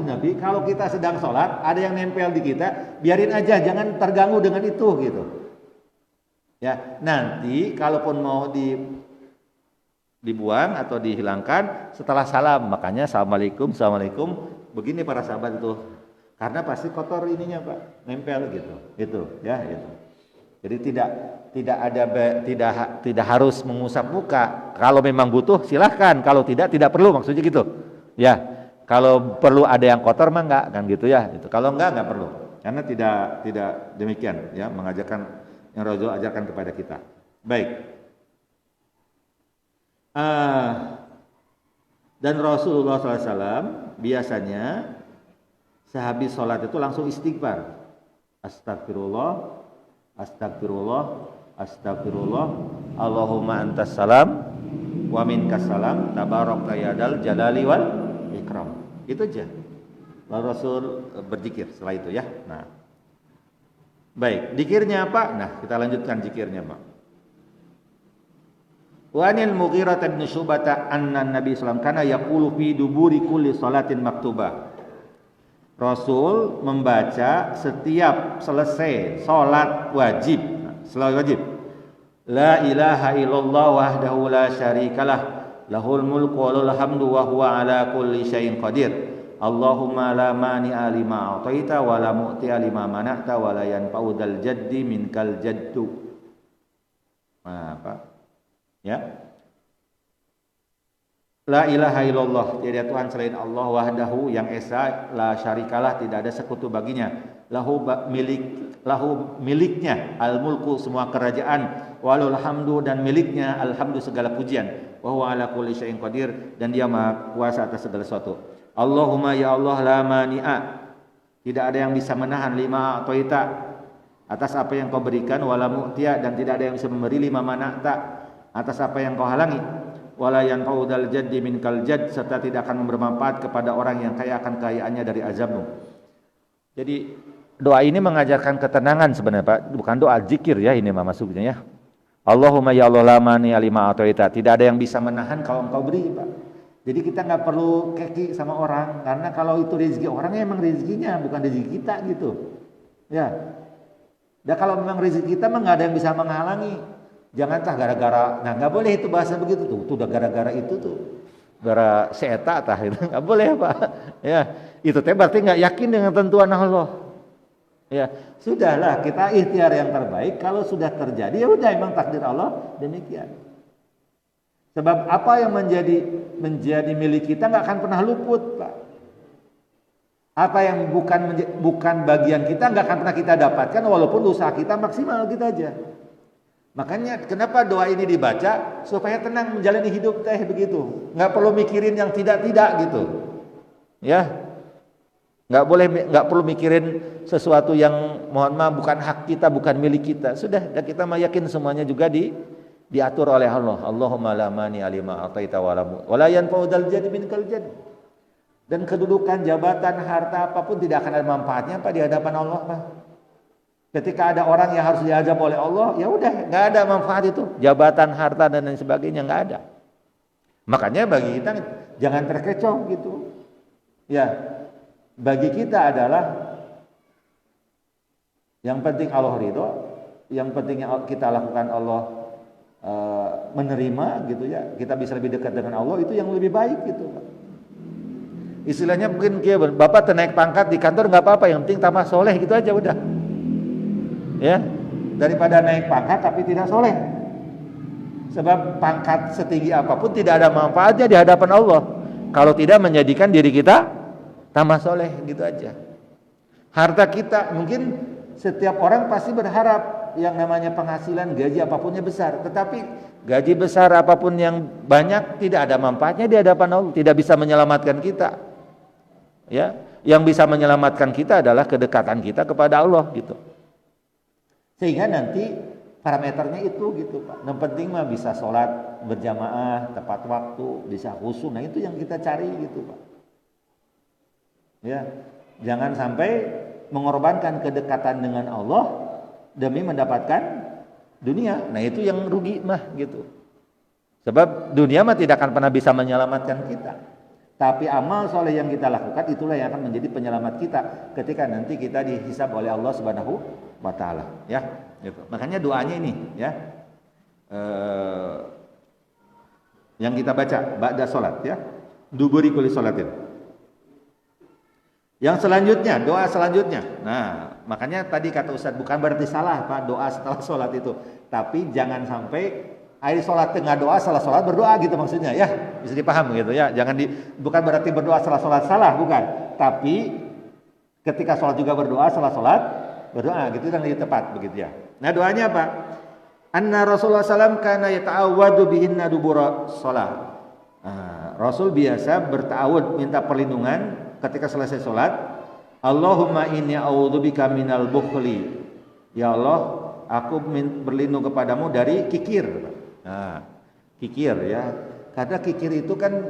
Speaker 1: Nabi kalau kita sedang sholat ada yang nempel di kita, biarin aja, jangan terganggu dengan itu gitu. Ya, nanti kalaupun mau dibuang atau dihilangkan setelah salam, makanya assalamualaikum begini para sahabat itu. Karena pasti kotor ininya Pak, nempel gitu. Itu ya itu. Jadi tidak harus mengusap muka. Kalau memang butuh silahkan, kalau tidak perlu, maksudnya gitu. Ya, kalau perlu ada yang kotor mah enggak kan gitu ya. Itu. Kalau enggak perlu. Karena tidak demikian ya, mengajarkan yang Rasul ajarkan kepada kita. Baik. Dan Rasulullah SAW biasanya sehabis sholat itu langsung istighfar. Astagfirullah, Allahumma antas salam wa minkas salam, tabarakta yadal jalali wal ikram. Itu aja. Lalu Rasul berzikir setelah itu ya. Nah, baik, zikirnya apa? Nah, kita lanjutkan zikirnya Pak. Wa anil Mughirah bin Syu'bah anna Nabi sallallahu alaihi wasallam kana yaqulu fi duburi kulli salatin maktubah. Rasul membaca setiap selesai salat wajib, la ilaha illallah wahdahu la syarikalah, lahul mulku wa lahul hamdu wa huwa ala kulli syai'in qadir. Allahumma la mani'a lima a'taita wa la mu'ti'a lima mana'ta wa la yanfa'u dzal jaddi minkal jaddu. Nah, apa? Ya. La ilaha illallah, tiada Tuhan selain Allah, wahdahu yang esa, la syarikalah, tidak ada sekutu baginya, lahu miliknya, al mulku semua kerajaan, walul hamdu dan miliknya alhamdu segala pujian, wa huwa ala kulli syai'in qadir dan dia maha kuasa atas segala sesuatu. Allahumma ya Allah la mani'a, tidak ada yang bisa menahan lima a'taita atas apa yang kau berikan, wala mu'tiya dan tidak ada yang bisa memberi lima mana'ta atas apa yang kau halangi. Wala yanfa'u dzal jaddi minkal jadd, serta tidak akan bermanfaat kepada orang yang kaya akan kekayaannya dari azabmu. Jadi doa ini mengajarkan ketenangan sebenarnya Pak, bukan doa zikir ya ini maksudnya ya. Allahumma ya Allah la mani'a lima a'taita, tidak ada yang bisa menahan kalau engkau beri Pak. Jadi kita nggak perlu keki sama orang, karena kalau itu rezeki orang emang rezekinya, bukan rezeki kita gitu. Ya. Dan kalau memang rezeki kita mah nggak ada yang bisa menghalangi. Jangan gara-gara, nah nggak boleh itu bahasa begitu tuh udah gara-gara itu tuh, gara seeta tah itu nggak boleh Pak. Ya, itu teh berarti nggak yakin dengan tentuan Allah. Ya, sudahlah kita ikhtiar yang terbaik. Kalau sudah terjadi ya udah emang takdir Allah demikian. Sebab apa yang menjadi milik kita nggak akan pernah luput Pak. Apa yang bukan bagian kita nggak akan pernah kita dapatkan walaupun usaha kita maksimal gitu aja. Makanya kenapa doa ini dibaca supaya tenang menjalani hidup teh begitu, nggak perlu mikirin yang tidak gitu, ya, nggak perlu mikirin sesuatu yang mohon maaf bukan hak kita, bukan milik kita, sudah dan kita mah yakin semuanya juga diatur oleh Allah. Allahumma la mani'a lima a'taita wa la yanfa'u dzal jaddi minkal jadd. Dan kedudukan, jabatan, harta apapun tidak akan ada manfaatnya Pak di hadapan Allah Pak. Ketika ada orang yang harus diazab oleh Allah, ya udah nggak ada manfaat itu, jabatan, harta dan lain sebagainya nggak ada. Makanya bagi kita jangan terkecoh gitu. Ya, bagi kita adalah yang penting Allah ridho, yang penting yang kita lakukan Allah menerima gitu ya. Kita bisa lebih dekat dengan Allah itu yang lebih baik gitu. Istilahnya mungkin Bapak naik pangkat di kantor nggak apa-apa, yang penting tambah soleh gitu aja udah. Ya, daripada naik pangkat tapi tidak soleh. Sebab pangkat setinggi apapun tidak ada manfaatnya di hadapan Allah kalau tidak menjadikan diri kita tambah soleh gitu aja. Harta kita mungkin setiap orang pasti berharap yang namanya penghasilan gaji apapunnya besar, tetapi gaji besar apapun yang banyak tidak ada manfaatnya di hadapan Allah, tidak bisa menyelamatkan kita. Ya, yang bisa menyelamatkan kita adalah kedekatan kita kepada Allah gitu. Sehingga nanti parameternya itu gitu Pak. Yang penting mah bisa sholat berjamaah tepat waktu, bisa khusyuk. Nah itu yang kita cari gitu Pak. Ya, jangan sampai mengorbankan kedekatan dengan Allah demi mendapatkan dunia. Nah itu yang rugi mah gitu. Sebab dunia mah tidak akan pernah bisa menyelamatkan kita. Tapi amal soleh yang kita lakukan itulah yang akan menjadi penyelamat kita ketika nanti kita dihisab oleh Allah Subhanahu wa taala, ya. Gitu. Makanya doanya ini, ya. Yang kita baca ba'da salat, ya. Duburi kulli salatin. Yang selanjutnya, doa selanjutnya. Nah, makanya tadi kata Ustaz bukan berarti salah Pak doa setelah salat itu, tapi jangan sampai air sholat tengah doa, salah sholat berdoa gitu maksudnya, ya bisa dipaham gitu ya. Bukan berarti berdoa salah sholat salah, bukan. Tapi ketika sholat juga berdoa, salah sholat berdoa gitu yang lebih tepat begitu ya. Nah doanya apa? Anna Rasulullah SAW kana yata'awwadu bihinna dubura sholat. Rasul biasa berta'awud minta perlindungan ketika selesai sholat. Allahumma inni a'udzubika minal bukhli. Ya Allah, aku berlindung kepadamu dari kikir. Nah, kikir ya. Karena kikir itu kan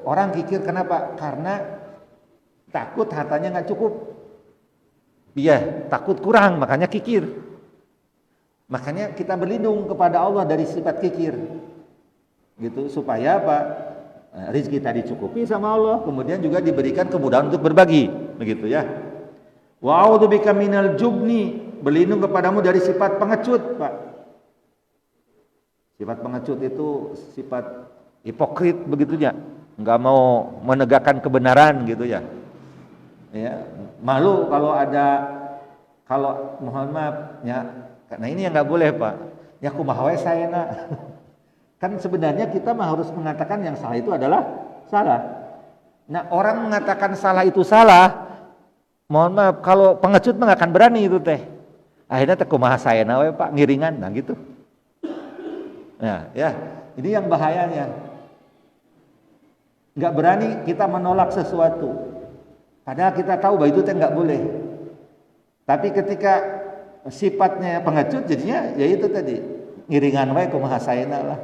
Speaker 1: orang kikir kenapa? Karena takut hartanya nggak cukup. Iya, takut kurang, makanya kikir. Makanya kita berlindung kepada Allah dari sifat kikir. Gitu supaya apa? Rezeki tadi cukupi sama Allah, kemudian juga diberikan kemudahan untuk berbagi, begitu ya. Wa a'udzubika minal jubni, berlindung kepadamu dari sifat pengecut, Pak. Sifat pengecut itu sifat hipokrit begitu ya, nggak mau menegakkan kebenaran gitu ya. Ya, malu kalau mohon maaf ya, karena ini yang nggak boleh Pak. Ya kumaha we saena. Kan sebenarnya kita mah harus mengatakan yang salah itu adalah salah. Nah orang mengatakan salah itu salah, mohon maaf kalau pengecut mah nggak akan berani itu teh. Akhirnya teh kumaha saena we Pak ngiringan, nah gitu. Nah, ya, ini yang bahayanya. Nggak berani kita menolak sesuatu. Padahal kita tahu bahwa itu nggak boleh. Tapi ketika sifatnya pengecut jadinya ya itu tadi ngiringan wae kumaha saena lah.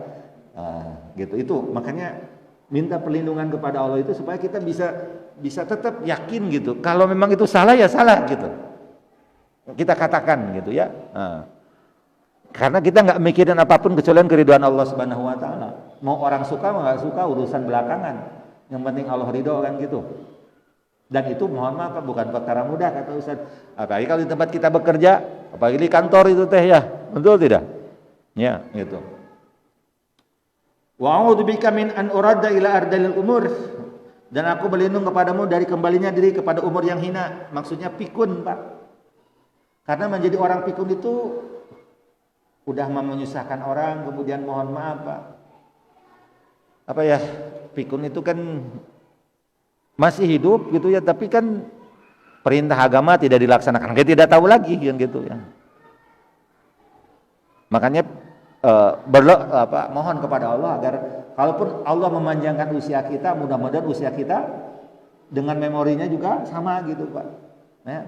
Speaker 1: Gitu itu. Makanya minta perlindungan kepada Allah itu supaya kita bisa tetap yakin gitu. Kalau memang itu salah ya salah gitu. Kita katakan gitu ya. Karena kita nggak mikirin apapun kecuali keridhaan Allah Subhanahu wa taala. Mau orang suka mau nggak suka urusan belakangan. Yang penting Allah ridho kan gitu. Dan itu mohon maaf bukan perkara mudah kata Ustaz. Apalagi kalau di tempat kita bekerja, apalagi di kantor itu teh ya. Betul tidak? Ya, gitu. Wa a'udzubika min an uradda ila ardalil umur. Dan aku berlindung kepadamu dari kembalinya diri kepada umur yang hina. Maksudnya pikun, Pak. Karena menjadi orang pikun itu udah menyusahkan orang, kemudian mohon maaf Pak. Apa ya, pikun itu kan masih hidup gitu ya, tapi kan perintah agama tidak dilaksanakan, kita tidak tahu lagi kan gitu ya. Makanya mohon kepada Allah agar kalaupun Allah memanjangkan usia kita, mudah-mudahan usia kita dengan memorinya juga sama gitu Pak. Ya.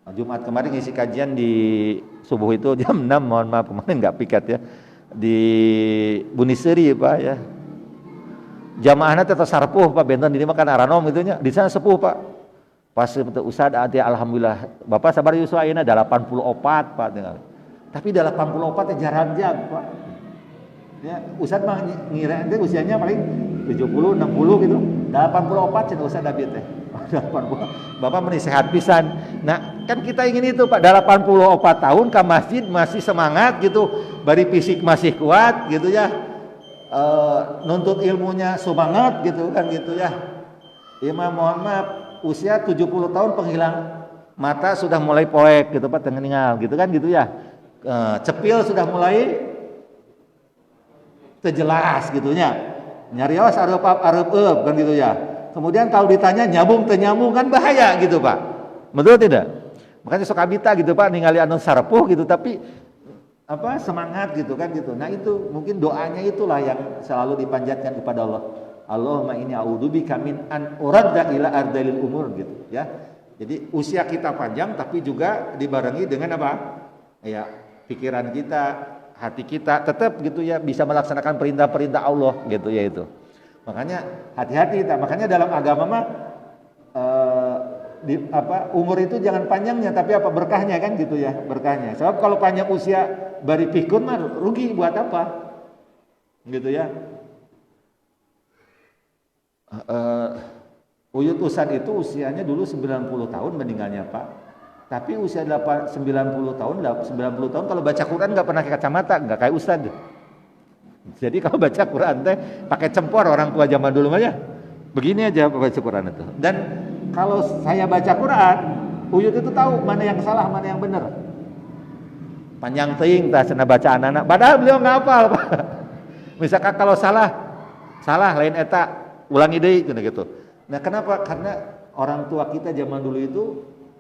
Speaker 1: Jumat kemarin ngisi kajian di subuh itu jam 6, mohon maaf kemarin nggak piket ya, di Buniseri Pak ya. Jamaahnya tetap sarpuh Pak, benten di makan aranom itunya, di sana sepuh Pak. Pas Ustaz ati alhamdulillah, Bapak sabar Yusuf ayeuna 84 Pak tinggal. Tapi 84 jarang jam Pak. Ya, Ustaz mah ngira teh usianya paling 70 60 gitu. 84 cenah Ustaz David teh. 80. Bapak meni sehat pisan. Nah, kan kita ingin itu Pak, 84 tahun ke masjid masih semangat gitu, bari fisik masih kuat gitu ya. Nuntut ilmunya semangat gitu kan gitu ya. Imam mohon maaf, usia 70 tahun penghilang mata sudah mulai poek gitu Pak, tengeningal gitu kan gitu ya. Cepil sudah mulai terjelas gitunya. Nyarios areup kan gitu ya. Kemudian kalau ditanya nyambung tenyambung kan bahaya gitu Pak. Betul tidak? Makanya sok abita gitu Pak ningali anu sarpuh gitu tapi apa semangat gitu kan gitu. Nah itu mungkin doanya itulah yang selalu dipanjatkan kepada Allah. Allahumma inni a'udzubika min an uradda ila ardalil umur gitu ya. Jadi usia kita panjang tapi juga dibarengi dengan apa? Ya, pikiran kita, hati kita tetap gitu ya bisa melaksanakan perintah-perintah Allah gitu ya itu. Makanya hati-hati kita. Makanya dalam agama mah umur itu jangan panjangnya tapi apa berkahnya kan gitu ya, berkahnya. Sebab kalau panjang usia bari pikun mah rugi buat apa? Gitu ya. Uyut Usan itu usianya dulu 90 tahun meninggalnya Pak. Tapi usia 90 tahun kalau baca Quran nggak pernah pakai kacamata, nggak kayak Ustad. Jadi kalau baca Quran teh pakai cempor orang tua zaman dulu aja. Begini aja baca Quran itu. Dan kalau saya baca Quran, Uyut itu tahu mana yang salah, mana yang benar. Panjang teuing tah cenah baca anak-anak. Padahal beliau nggak hafal, Pak. Misalkan kalau salah lain eta ulangi deui gitu. Nah, kenapa? Karena orang tua kita zaman dulu itu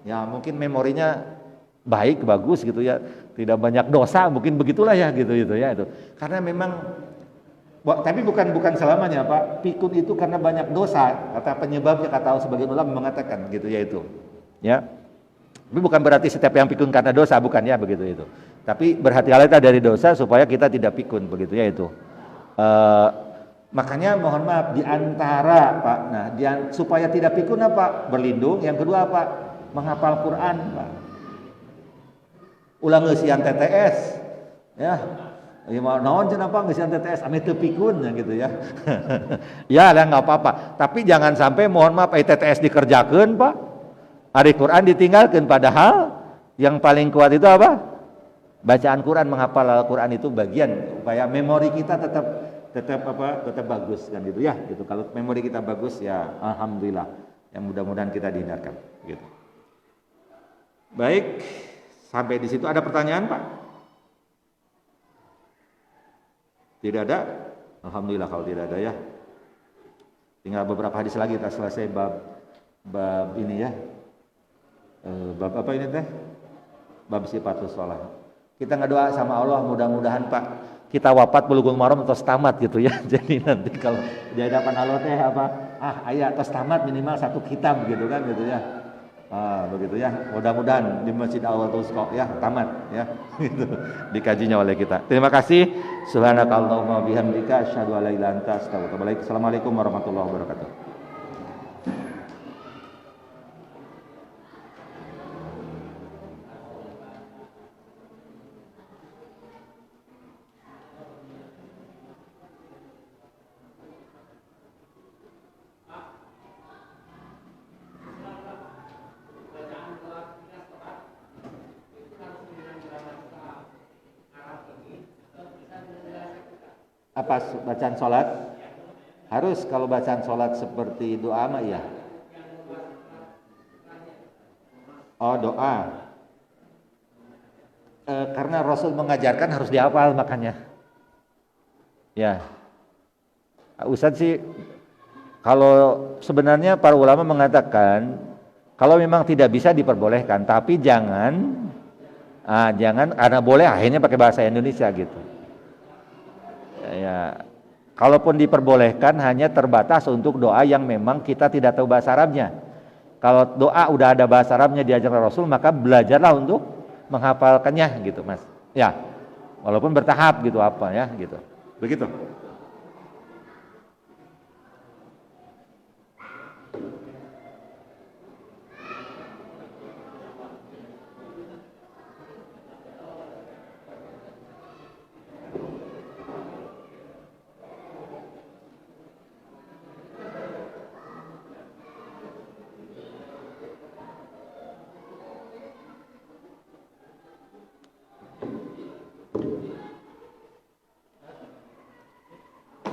Speaker 1: ya mungkin memorinya bagus gitu ya, tidak banyak dosa, mungkin begitulah ya gitu ya itu. Karena memang tapi bukan selamanya Pak. Pikun itu karena banyak dosa, kata penyebabnya kata sebagian ulama mengatakan gitu ya itu. Ya. Tapi bukan berarti setiap yang pikun karena dosa, bukan ya begitu itu. Tapi berhati-hati dari dosa supaya kita tidak pikun begitu ya itu. Makanya mohon maaf di antara Pak, nah supaya tidak pikun apa? Berlindung. Yang kedua apa? Menghafal Quran Pak. Ulang ngeusian TTS ya. Ya mau naon cenah Pak ngeusian TTS ame teu pikun gitu ya. Ya lah enggak apa-apa, tapi jangan sampai mohon maaf TTS dikerjakeun Pak. Ari Quran ditinggalkan, padahal yang paling kuat itu apa? Bacaan Quran, menghafal Al-Quran itu bagian supaya memori kita tetap bagus kan gitu ya gitu. Kalau memori kita bagus ya alhamdulillah, yang mudah-mudahan kita dihindarkan gitu. Baik, sampai di situ ada pertanyaan Pak? Tidak ada? Alhamdulillah kalau tidak ada ya. Tinggal beberapa hadis lagi kita selesai bab ini ya. Bab apa ini teh? Bab sifatus shalah. Kita ngedoa sama Allah mudah-mudahan Pak kita wafat bulughul maram terus tamat gitu ya. Jadi nanti kalau di hadapan Allah teh apa? Aya terus tamat minimal 1 kitab gitu kan gitu ya. Begitu ya. Mudah-mudahan di Masjid Al-Tusqa ya tamat ya. Gitu dikajinya oleh kita. Terima kasih. Subhanakallahumma bihamdika asyhadu an la ilaha illa anta astaghfiruka wa atubu ilaik. Assalamualaikum warahmatullahi wabarakatuh. Apa bacaan sholat? Harus kalau bacaan sholat seperti doa mah ya. Oh doa. Karena Rasul mengajarkan harus dihafal makanya. Ya. Ustaz sih kalau sebenarnya para ulama mengatakan kalau memang tidak bisa diperbolehkan, tapi jangan karena boleh akhirnya pakai bahasa Indonesia gitu. Ya, kalaupun diperbolehkan hanya terbatas untuk doa yang memang kita tidak tahu bahasa Arabnya. Kalau doa udah ada bahasa Arabnya diajarkan Rasul, maka belajarlah untuk menghafalkannya gitu Mas. Ya, walaupun bertahap gitu apa ya gitu. Begitu.